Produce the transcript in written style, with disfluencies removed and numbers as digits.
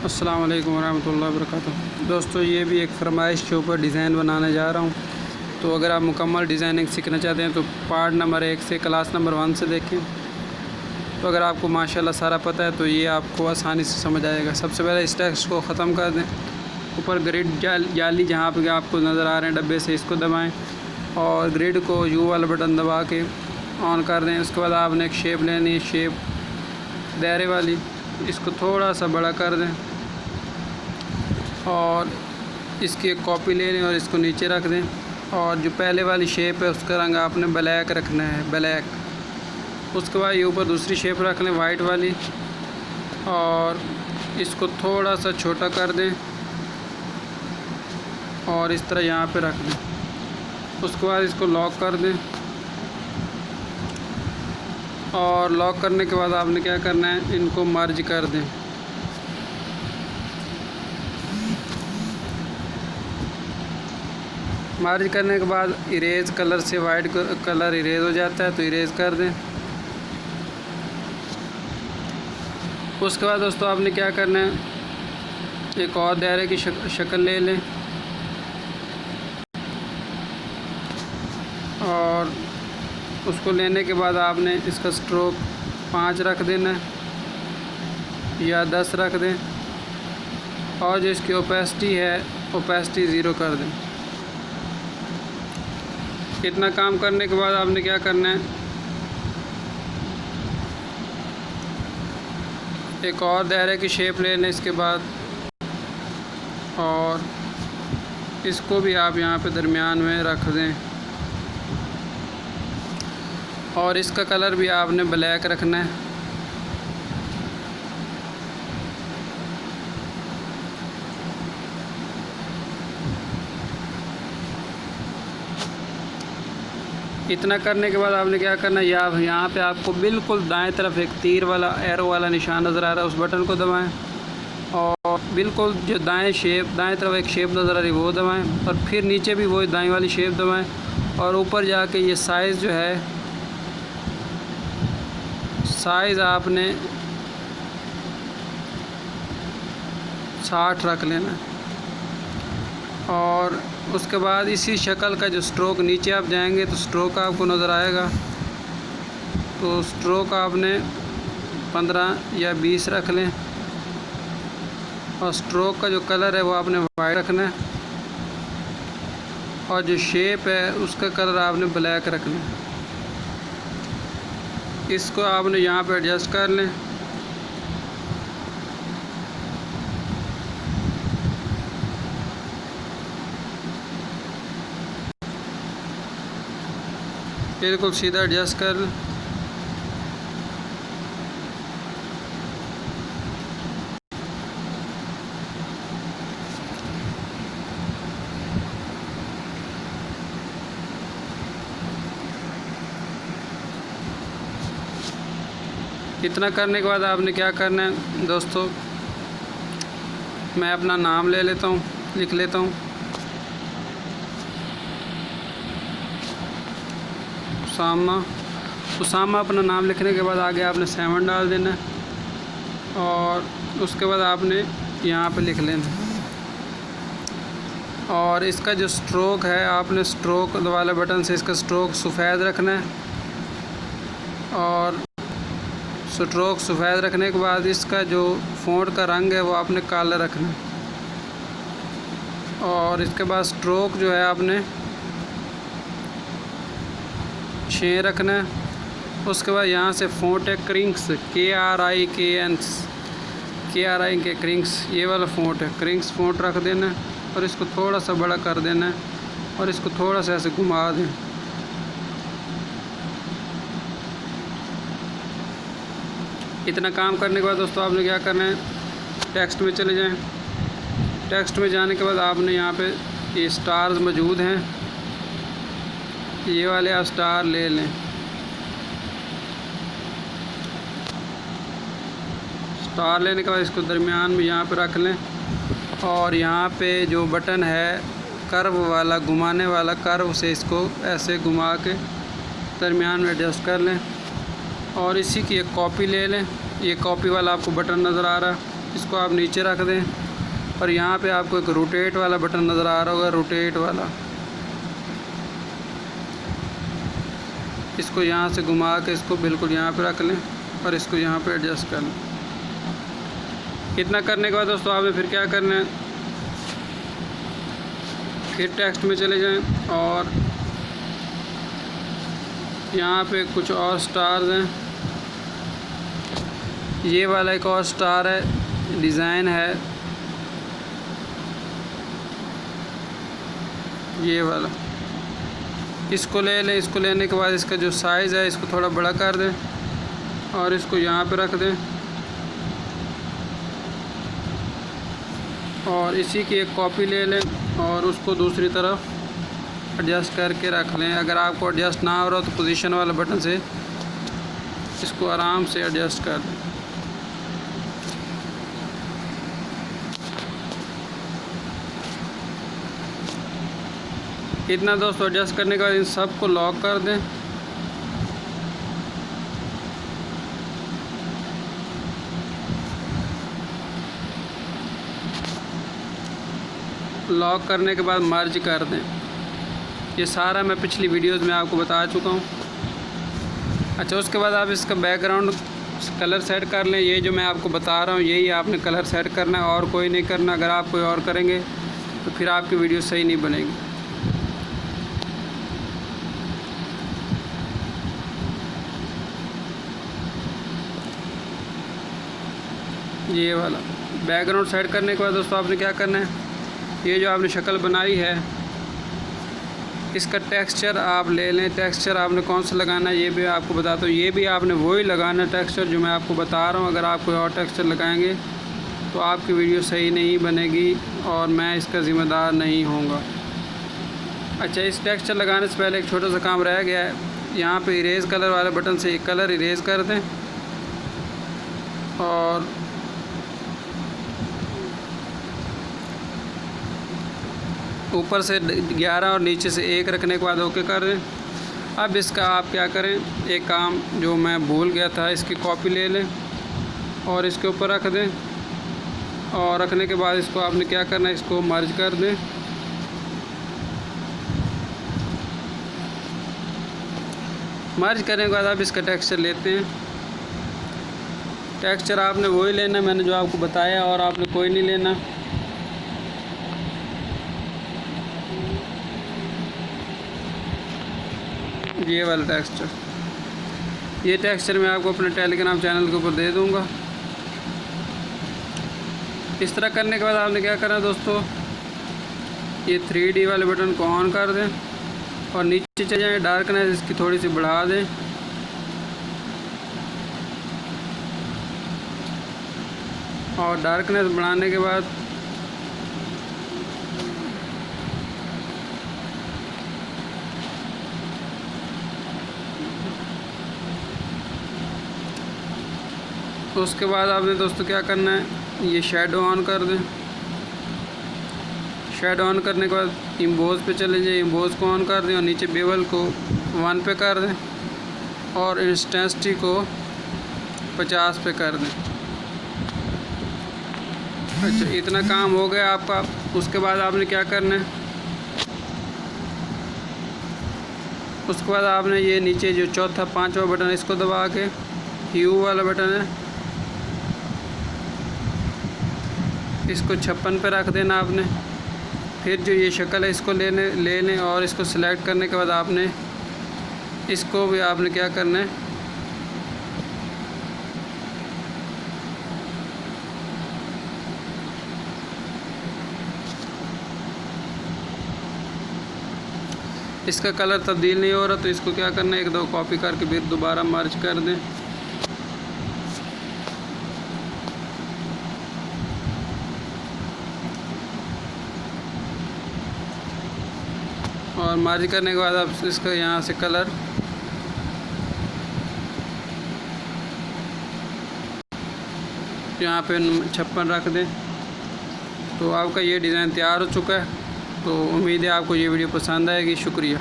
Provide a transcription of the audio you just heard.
अस्सलाम वालेकुम रहमतुल्लाहि व बरकातुहू। दोस्तों, ये भी एक फरमाइश के ऊपर डिज़ाइन बनाने जा रहा हूँ। तो अगर आप मुकम्मल डिज़ाइनिंग सीखना चाहते हैं तो पार्ट नंबर 1 से क्लास नंबर 1 से देखें। तो अगर आपको माशाल्लाह सारा पता है तो ये आपको आसानी से समझ आएगा। सबसे पहले इस टेक्स्ट को ख़त्म कर दें। ऊपर ग्रिड जाली जहाँ पे आपको नज़र आ रहे हैं डब्बे से, इसको दबाएँ और ग्रिड को यू वाला बटन दबा के ऑन कर दें। उसके बाद आपने एक शेप लेनी है, शेप दायरे वाली। इसको थोड़ा सा बड़ा कर दें और इसकी एक कॉपी ले लें और इसको नीचे रख दें। और जो पहले वाली शेप है उसका रंग आपने ब्लैक रखना है, ब्लैक। उसके बाद ये ऊपर दूसरी शेप रख लें, वाइट वाली, और इसको थोड़ा सा छोटा कर दें और इस तरह यहाँ पे रख दें। उसके बाद इसको लॉक कर दें और लॉक करने के बाद आपने क्या करना है, इनको मर्ज कर दें। मर्ज करने के बाद इरेज कलर से वाइट कलर इरेज हो जाता है तो इरेज कर दें। उसके बाद दोस्तों आपने क्या करना है, एक और दायरे की शक्ल ले लें और उसको लेने के बाद आपने इसका स्ट्रोक 5 रख देना है या 10 रख दें और जो इसकी ओपेसिटी है ओपेसिटी 0 कर दें। इतना काम करने के बाद आपने क्या करना है, एक और दायरे की शेप ले लें इसके बाद और इसको भी आप यहाँ पे दरमियान में रख दें और इसका कलर भी आपने ब्लैक रखना है। इतना करने के बाद आपने क्या करना है, यहाँ पे आपको बिल्कुल दाएं तरफ एक तीर वाला एरो वाला निशान नज़र आ रहा है, उस बटन को दबाएं और बिल्कुल जो दाएं तरफ एक शेप नज़र आ रही है वो दबाएं और फिर नीचे भी वो दाएं वाली शेप दबाएं और ऊपर जाके ये साइज़ जो है, साइज़ आपने 60 रख लेना और उसके बाद इसी शक्ल का जो स्ट्रोक, नीचे आप जाएंगे तो स्ट्रोक आपको नज़र आएगा, तो स्ट्रोक आपने 15 या 20 रख लें और स्ट्रोक का जो कलर है वो आपने वाइट रखना है और जो शेप है उसका कलर आपने ब्लैक रखना है। इसको आपने यहाँ पे एडजस्ट कर लें। बिल्कुल सीधा एडजस्ट कर लें। इतना करने के बाद आपने क्या करना है दोस्तों, मैं अपना नाम ले लेता हूँ, लिख लेता हूँ, उसामा। अपना नाम लिखने के बाद आगे आपने 7 डाल देना है और उसके बाद आपने यहाँ पे लिख लेना और इसका जो स्ट्रोक है आपने स्ट्रोक वाले बटन से इसका स्ट्रोक सफ़ेद रखना है और स्ट्रोक सफ़ेद रखने के बाद इसका जो फ़ॉन्ट का रंग है वो आपने काला रखना है और इसके बाद स्ट्रोक जो है आपने 6 रखना है। उसके बाद यहाँ से फ़ॉन्ट है क्रिंक्स, KRINKS के क्रिंक्स, ये वाला फ़ॉन्ट है, क्रिंक्स फ़ॉन्ट रख देना है और इसको थोड़ा सा बड़ा कर देना है और इसको थोड़ा सा ऐसे घुमा दें। इतना काम करने के बाद दोस्तों आपने क्या करना है, टेक्स्ट में चले जाएं। टेक्स्ट में जाने के बाद आपने यहाँ पे ये स्टार्स मौजूद हैं, ये वाले आप स्टार ले लें। स्टार लेने के बाद इसको दरमियान में यहाँ पे रख लें और यहाँ पे जो बटन है कर्व वाला, घुमाने वाला, कर्व से इसको ऐसे घुमा के दरमियान में एडजस्ट कर लें और इसी की एक कॉपी ले लें। ये कॉपी वाला आपको बटन नज़र आ रहा है, इसको आप नीचे रख दें और यहाँ पे आपको एक रोटेट वाला बटन नज़र आ रहा होगा, रोटेट वाला, इसको यहाँ से घुमा के इसको बिल्कुल यहाँ पे रख लें और इसको यहाँ पे एडजस्ट कर लें। इतना करने के बाद दोस्तों आपने फिर क्या करना है, फिर टेक्स्ट में चले जाएं और यहाँ पे कुछ और स्टार्स हैं। ये वाला एक और स्टार है, डिज़ाइन है ये वाला, इसको ले लें। इसको लेने के बाद इसका जो साइज़ है इसको थोड़ा बड़ा कर दें और इसको यहाँ पे रख दें और इसी की एक कॉपी ले लें और उसको दूसरी तरफ एडजस्ट करके रख लें। अगर आपको एडजस्ट ना हो रहा तो पोजीशन वाला बटन से इसको आराम से एडजस्ट कर दें। इतना दोस्तों एडजस्ट करने के बाद इन सब को लॉक कर दें। लॉक करने के बाद मर्ज कर दें। ये सारा मैं पिछली वीडियोस में आपको बता चुका हूँ। अच्छा, उसके बाद आप इसका बैकग्राउंड कलर सेट कर लें। ये जो मैं आपको बता रहा हूँ यही आपने कलर सेट करना है और कोई नहीं करना। अगर आप कोई और करेंगे तो फिर आपकी वीडियो सही नहीं बनेगी। ये वाला बैकग्राउंड सेट करने के बाद दोस्तों आपने क्या करना है, ये जो आपने शक्ल बनाई है इसका टेक्सचर आप ले लें। टेक्सचर आपने कौन सा लगाना है ये भी आपको बताता हूँ। ये भी आपने वही लगाना है टेक्सचर जो मैं आपको बता रहा हूँ। अगर आप कोई और टेक्सचर लगाएंगे तो आपकी वीडियो सही नहीं बनेगी और मैं इसका ज़िम्मेदार नहीं होऊंगा। अच्छा, इस टेक्सचर लगाने से पहले एक छोटा सा काम रह गया है। यहाँ पे इरेज़ कलर वाले बटन से एक कलर इरेज़ कर दें और ऊपर से 11 और नीचे से 1 रखने के बाद ओके कर दें। अब इसका आप क्या करें, एक काम जो मैं भूल गया था, इसकी कॉपी ले लें और इसके ऊपर रख दें और रखने के बाद इसको आपने क्या करना है, इसको मर्ज कर दें। मर्ज करने के बाद आप इसका टेक्सचर लेते हैं। टेक्सचर आपने वही लेना मैंने जो आपको बताया और आपने कोई नहीं लेना। ये वाला टेक्सचर, ये टेक्सचर मैं आपको अपने टेलीग्राम चैनल के ऊपर दे दूंगा। इस तरह करने के बाद आपने क्या करना है दोस्तों, ये 3D वाले बटन को ऑन कर दें और नीचे चले जाएँ, डार्कनेस इसकी थोड़ी सी बढ़ा दें और डार्कनेस बढ़ाने के बाद उसके बाद आपने दोस्तों क्या करना है, ये शेडो ऑन कर दें। शेडो ऑन करने के बाद इम्बोज पे चले जाइए, इम्बोज को ऑन कर दें और नीचे बेवल को 1 पे कर दें और इंटेंसिटी को 50 पे कर दें। अच्छा, इतना काम हो गया आपका। उसके बाद आपने क्या करना है, उसके बाद आपने ये नीचे जो चौथा 5वां बटन है इसको दबा के, ह्यू वाला बटन है इसको 56 पे रख देना आपने। फिर जो ये शक्ल है इसको ले लें और इसको सिलेक्ट करने के बाद आपने इसको भी आपने क्या करना है, इसका कलर तब्दील नहीं हो रहा तो इसको क्या करना है, 1-2 कॉपी करके फिर दोबारा मर्ज कर दें। और मर्ज करने के बाद आप इसका यहाँ से कलर यहाँ पे 56 रख दें। तो आपका ये डिज़ाइन तैयार हो चुका है। तो उम्मीद है आपको ये वीडियो पसंद आएगी। शुक्रिया।